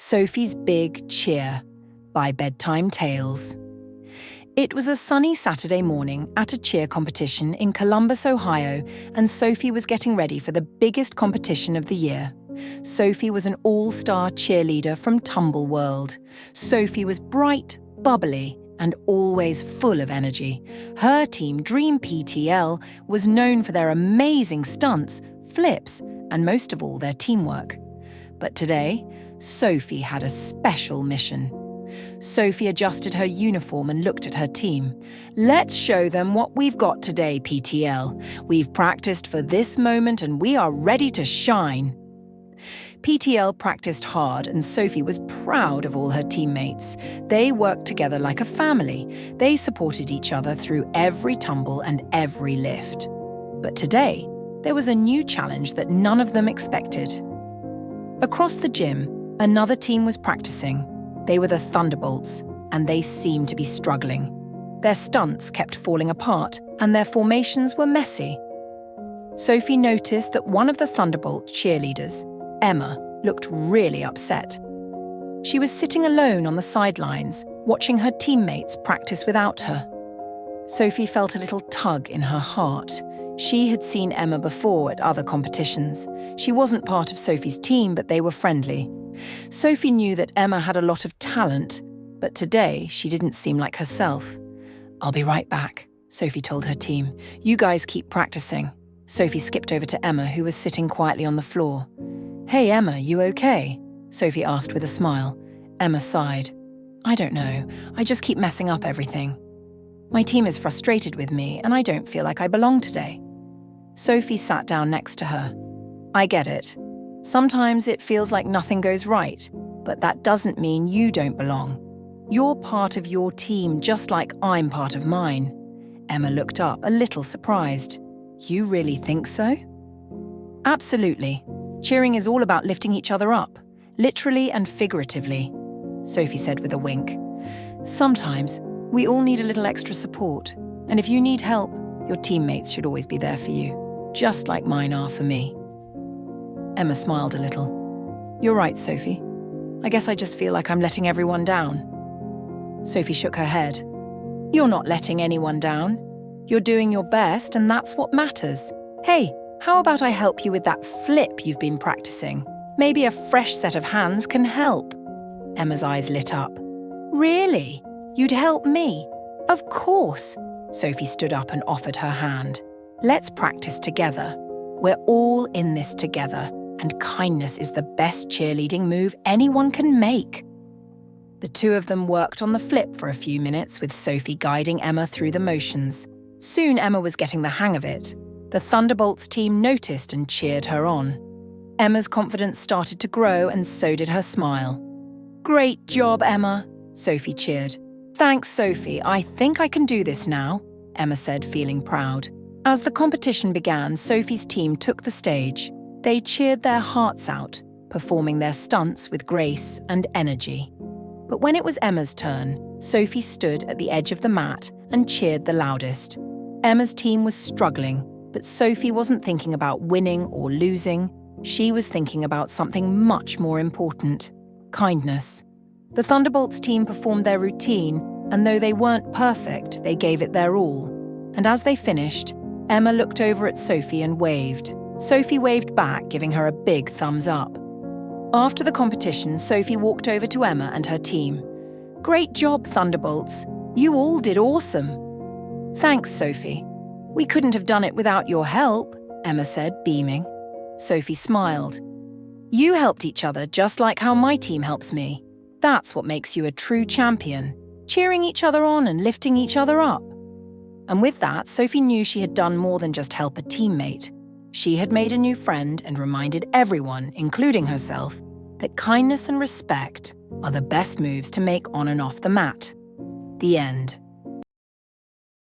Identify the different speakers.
Speaker 1: Sophie's Big Cheer by Bedtime Tales. It was a sunny Saturday morning at a cheer competition in Columbus, Ohio, and Sophie was getting ready for the biggest competition of the year. Sophie was an all-star cheerleader from World. Sophie was bright, bubbly, and always full of energy. Her team, Dream PTL, was known for their amazing stunts, flips, and most of all, their teamwork. But today, Sophie had a special mission. Sophie adjusted her uniform and looked at her team. "Let's show them what we've got today, PTL. We've practiced for this moment and we are ready to shine." PTL practiced hard and Sophie was proud of all her teammates. They worked together like a family. They supported each other through every tumble and every lift. But today, there was a new challenge that none of them expected. Across the gym, another team was practicing. They were the Thunderbolts, and they seemed to be struggling. Their stunts kept falling apart, and their formations were messy. Sophie noticed that one of the Thunderbolt cheerleaders, Emma, looked really upset. She was sitting alone on the sidelines, watching her teammates practice without her. Sophie felt a little tug in her heart. She had seen Emma before at other competitions. She wasn't part of Sophie's team, but they were friendly. Sophie knew that Emma had a lot of talent, but today she didn't seem like herself. "I'll be right back," Sophie told her team. "You guys keep practicing." Sophie skipped over to Emma, who was sitting quietly on the floor. "Hey Emma, you okay?" Sophie asked with a smile. Emma sighed. "I don't know, I just keep messing up everything. My team is frustrated with me and I don't feel like I belong today." Sophie sat down next to her. "I get it. Sometimes it feels like nothing goes right, but that doesn't mean you don't belong. You're part of your team just like I'm part of mine." Emma looked up, a little surprised. "You really think so?" "Absolutely. Cheering is all about lifting each other up, literally and figuratively," Sophie said with a wink. "Sometimes we all need a little extra support, and if you need help, your teammates should always be there for you, just like mine are for me." Emma smiled a little. "You're right, Sophie. I guess I just feel like I'm letting everyone down." Sophie shook her head. "You're not letting anyone down. You're doing your best, and that's what matters. Hey, how about I help you with that flip you've been practicing? Maybe a fresh set of hands can help." Emma's eyes lit up. "Really? You'd help me?" "Of course." Sophie stood up and offered her hand. "Let's practice together. We're all in this together, and kindness is the best cheerleading move anyone can make." The two of them worked on the flip for a few minutes with Sophie guiding Emma through the motions. Soon Emma was getting the hang of it. The Thunderbolts team noticed and cheered her on. Emma's confidence started to grow and so did her smile. "Great job, Emma," Sophie cheered. "Thanks, Sophie. I think I can do this now," Emma said, feeling proud. As the competition began, Sophie's team took the stage. They cheered their hearts out, performing their stunts with grace and energy. But when it was Emma's turn, Sophie stood at the edge of the mat and cheered the loudest. Emma's team was struggling, but Sophie wasn't thinking about winning or losing. She was thinking about something much more important: kindness. The Thunderbolts team performed their routine, and though they weren't perfect, they gave it their all. And as they finished, Emma looked over at Sophie and waved. Sophie waved back, giving her a big thumbs up. After the competition, Sophie walked over to Emma and her team. "Great job, Thunderbolts. You all did awesome." "Thanks, Sophie. We couldn't have done it without your help," Emma said, beaming. Sophie smiled. "You helped each other just like how my team helps me. That's what makes you a true champion, cheering each other on and lifting each other up." And with that, Sophie knew she had done more than just help a teammate. She had made a new friend and reminded everyone, including herself, that kindness and respect are the best moves to make on and off the mat. The end.